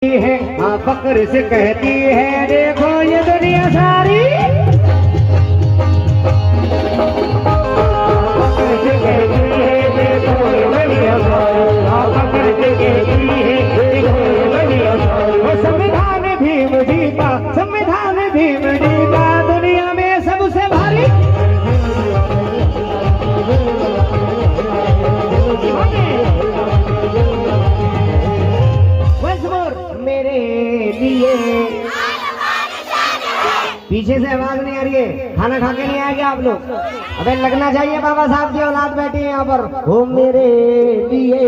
है हाँ फक्र से कहती है देखो ये दुनिया सारी फक्र से कहती है देखो ये दुनिया सारी हाँ फक्र से कहती है देखो ये दुनिया सारी वो संविधान भीम जी का दुनिया में सबसे भारी मेरे लिए पीछे से आवाज नहीं आ रही है। खाना खा के नहीं आएंगे आप लोग? अबे लगना चाहिए। बाबा साहब की औलाद बैठी है यहाँ पर। हो मेरे लिए